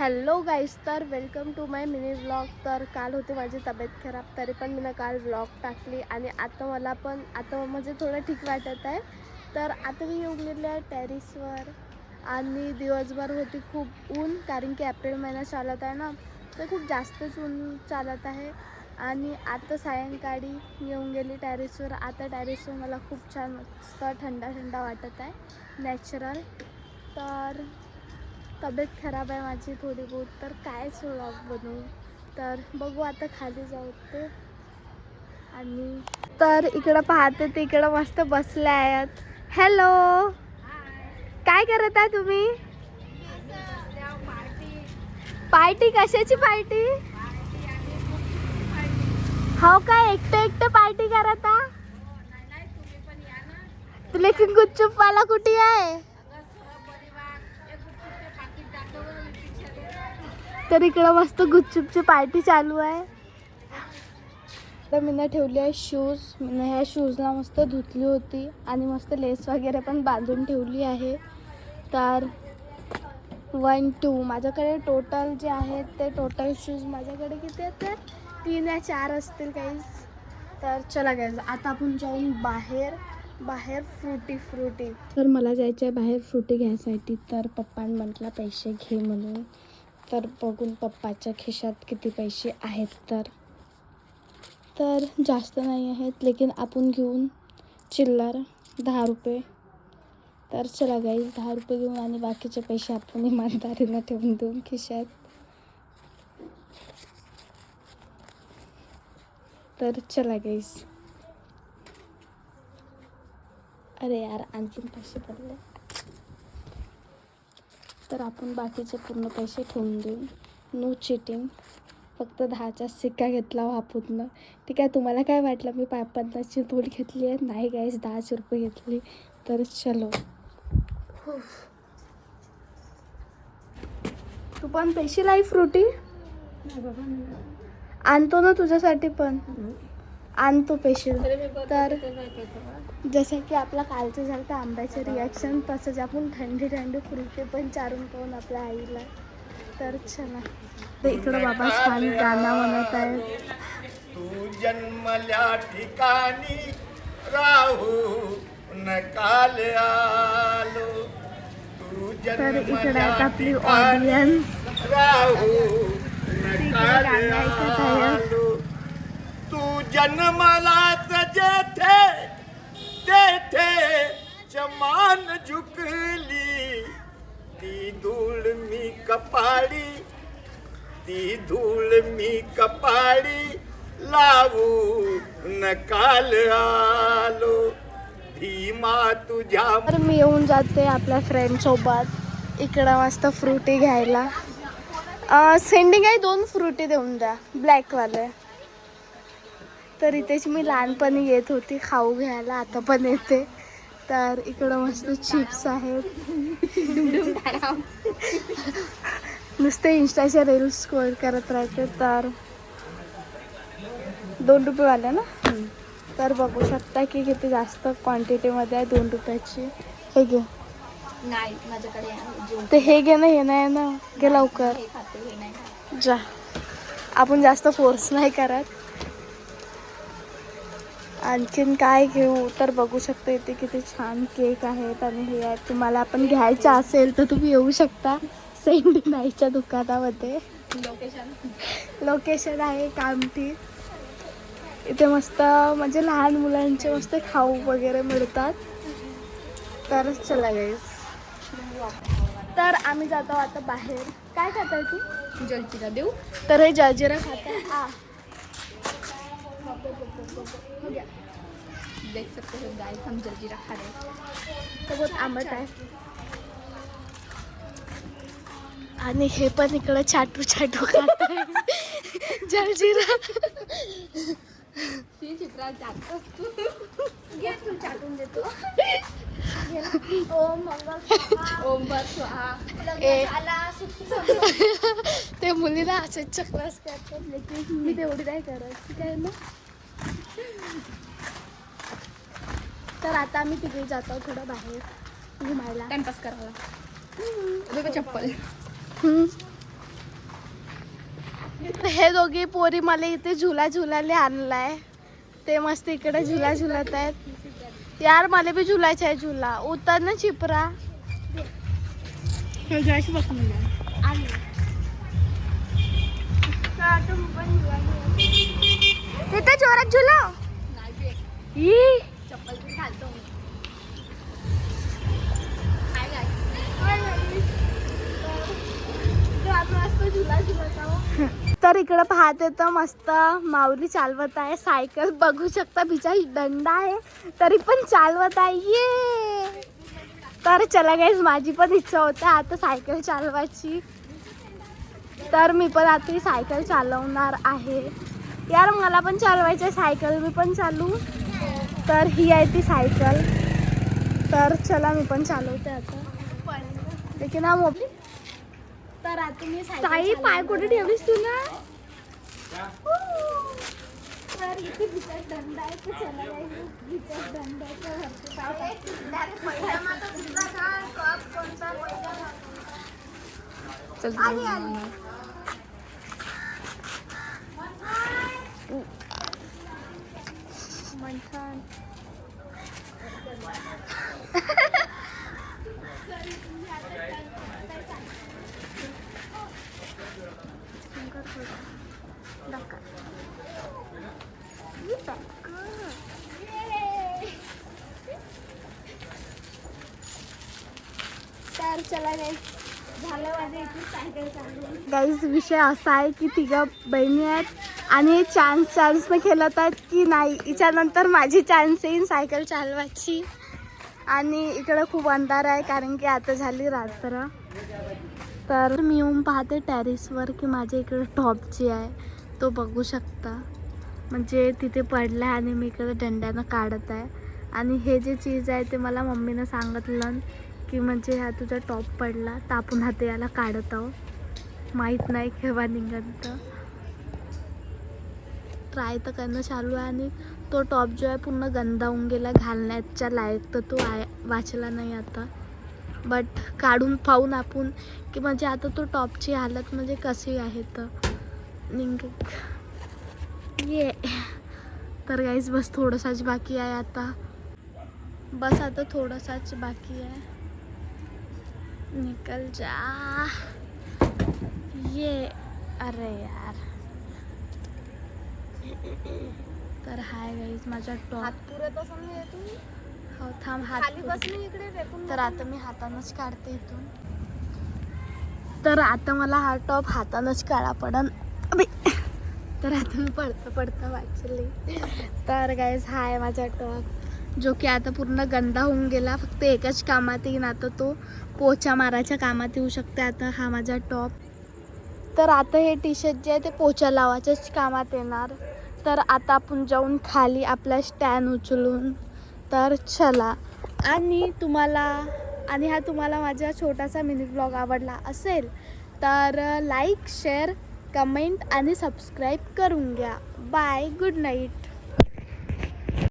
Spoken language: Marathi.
हॅलो गाईस, तर welcome to my mini vlog. तर काल होते माझी तब्येत खराब, तरी पण मी काल व्लॉग टाकली आणि आता म्हणजे थोडं ठीक वाटत आहे. तर आता मी येऊन गेले आहे टेरिसवर आणि दिवसभर होती खूप ऊन, कारण की एप्रिल महिना चालत आहे ना, तर खूप जास्तच ऊन चालत आहे. आणि आता सायंकाळी येऊन गेली टेरिसवर. आता टेरिसवर मला खूप छान मस्त थंडा थंडा वाटत आहे, नॅचरल. तर तब्येत खराब आहे माझी थोडी बहुत, तर कायच व्लॉग बनवू. तर बघू आता खाली जाऊ ते. आणि तर इकडं पाहते ते इकडं मस्त बसले आहेत. हॅलो, काय करत आहे तुम्ही? पार्टी कशाची पार्टी? हो काय, एकटं पार्टी करत आहे? लेकिन गुपचूप वाला कुठे आहे? तर इकडं मस्त गुपचूपची पार्टी चालू आहे. तर मी ठेवली आहे शूज. मी ह्या शूजला मस्त धुतली होती आणि मस्त लेस वगैरे पण बांधून ठेवली आहे. तर 1 2 माझ्याकडे टोटल जे आहेत ते टोटल शूज माझ्याकडे किती आहेत, तर 3 या 4 असतील काहीच. तर चला गाईज, आता आपण जाऊन बाहेर फ्रुटी. तर मला जायचं आहे बाहेर फ्रुटी घ्यायसाठी. तर पप्पाने म्हटलं पैसे घे म्हणून. तर बघून पप्पाच्या खिशात किती पैसे आहेत. तर जास्त नाही आहेत, लेकिन आपण घेऊन चिल्लर 10 रुपये. तर चला गाईज, 10 रुपये घेऊन आणि बाकीचे पैसे आपण इमानदारीनं ठेवून देऊन खिशात. तर चला गाईज. अरे यार, आणखीन पैसे पडले. तर आपण बाकीचे पूर्ण पैसे ठेवून देऊ. No cheating. फक्त 10चा सिक्का घेतला वापरून. ठीक आहे, तुम्हाला काय वाटलं मी 50ची नोट घेतली आहे? नाही गाईज, 10 रुपये घेतली. तर चलो. तू पण पैसे लाई फ्रुटी आणतो ना तुझ्यासाठी, पण आणतो पैसे. तर जसं की आपला कालचं झालं तर आंब्याचं रिॲक्शन, तसंच आपण थंडी फ्रुटी पण चारून पाहून आपल्या आईला. तर चला. तर इकडं बाबा छान गाणं म्हणत आहे. तू जन्मल्या ठिकाणी राहू नकाल आलो. तू तर इकडे जन्मल्या आहेत आपली ठिकाणी ऑडियन्स. राहू नकाल गाणं ऐकत आहे. आलो. तू जन्मलाच जेथे तेथे चमान झुकली. ती धूळ मी कपाळी, ती धूळ मी कपाळी लावू नकाल आलो. भीमा तुझ्या. तर मी येऊन जाते आपल्या फ्रेंडसोबत इकडं मस्त फ्रुटी घ्यायला. सेंडिंग आहे, 2 फ्रुटी देऊन द्या, ब्लॅकवाले. तर इथेच मी लहानपणी येत होती खाऊ घ्यायला, आता पण येते. तर इकडं मस्त चिप्स आहेत. नुसते इंस्टाचे रील्स स्क्रोल करत राहते. तर 2 रुपयेवाले ना. तर बघू शकता की किती जास्त क्वांटिटीमध्ये आहे 2 रुपयाची. हे घे. नाही माझ्याकडे ते हे घे ना, हे नाही ना, घे लवकर जा. आपण जास्त फोर्स नाही करत. आणखीन काय घेऊ, तर बघू शकता इथे किती छान केक आहेत. आणि हे आहे, तुम्हाला आपण घ्यायचं असेल तर तुम्ही येऊ शकता सेंडिनाईच्या दुकानामध्ये. लोकेशन आहे कामठी. इथे मस्त म्हणजे लहान मुलांचे मस्त खाऊ वगैरे मिळतात. तर चला गाईज. तर आम्ही जातो आता बाहेर. काय खाताय तू? जलजिरा देऊ. तर हे जलजिरा खाताय. देख सकते हो गाइस, हम जलजीरा खा रहे हैं. तर बहुत आंबट आहे. आणि हे पण इकडं छाटू खात आहे जलजिरा. चित्रा जातो घे, तू चाटून देतो. ओम बर स्वाहा. ते मुलीला असेच चक्रास करतात, लेकिन मी तेवढी नाही करत. ठीक आहे ना. तर आता आम्ही तिकडे जातो थोडं बाहेर घुमायला, टाइमपास करायला. चप्पल. हे दोघे पोरी मला इथे झुला झुलाले आणलाय. ते मस्त इकडे झुला झुलत आहेत. यार मला भी झुलायचा आहे झुला. उतर ना चिपरा. तिथे जोरात झुला. चप्पल पण घालतो मी. तर इकडे पाहते तर मस्त माऊली चालवत आहे सायकल. बघू शकता बिचारी दंड आहे तरी पण चालवत आहे. ये तर चला गाईज, माझी पण इच्छा होते आता सायकल चालवायची. तर मी पण आता ही सायकल चालवणार आहे. यार मला पण चालवायचं आहे सायकल. मी पण चालू. तर ही आहे ती सायकल. तर चला मी पण चालवते आता. लेकिन हा मोबाईल. तर आता मी साई पाय कुठे ठेवलीस तुला? तर इथे भीतर दंड आहे. तर चला गाईज, भीतर दंडाच्या वरती पाय तर चला गाईज, विषय असा आहे की तिघं बहिणी आहेत आणि चान्सनं खेळत आहेत की नाही हिच्यानंतर माझी चान्स येईन सायकल चालवायची. आणि इकडं खूप अंधार आहे कारण की आता झाली रात्र. तर मी येऊन पाहते टेरेसवर की माझ्या इकडे टॉप जे आहे तो बघू शकता. म्हणजे तिथे पडला आहे आणि मी इकडे दंड्यानं काढत आहे. आणि हे जे चीज आहे ते मला मम्मीनं सांगितलं की म्हणजे हा तुझा टॉप पडला तर आपण हाते याला काढत आहो. माहीत नाही केव्हा निघत. ट्राय तर करणं चालू आहे. आणि तो टॉप जो आहे पूर्ण गंदा होऊन गेला घालण्याच्या लायक. तर तो वाचला नाही आता. बट काढून पाहून आपण की म्हणजे आता तो टॉपची हालत म्हणजे कशी आहे. तर ये तर गाईज बस थोडंसाच बाकी आहे आता. बस आता थोडंसाच बाकी आहे. निकल जा ये. अरे यार. तर हाय गाईज माझा टॉप. पुरत असं नाही तुम्ही हो थांब हात खाली बसले इकडे रेपून. तर आता मी हातानंच काढते इथून. तर आता मला हा टॉप हातानंच काढा पडन. तर आता मी पडता वाचले. तर गाईज हा आहे माझा टॉप जो की आता पूर्ण गंदा होऊन गेला. फक्त एकच कामात येईन आता, तो पोछा मारायच्या कामात येऊ शकते आता हा माझा टॉप. तर आता हे टी शर्ट जे आहे ते पोछा लावायच्याच कामात येणार. तर आता आपण जाऊन खाली आपला स्टँड उचलून. तर चला. आणि हा तुम्हाला माझा छोटासा मिनी ब्लॉग आवडला असेल तर लाईक शेअर कमेंट आणि सबस्क्राईब करून घ्या. बाय. Good night.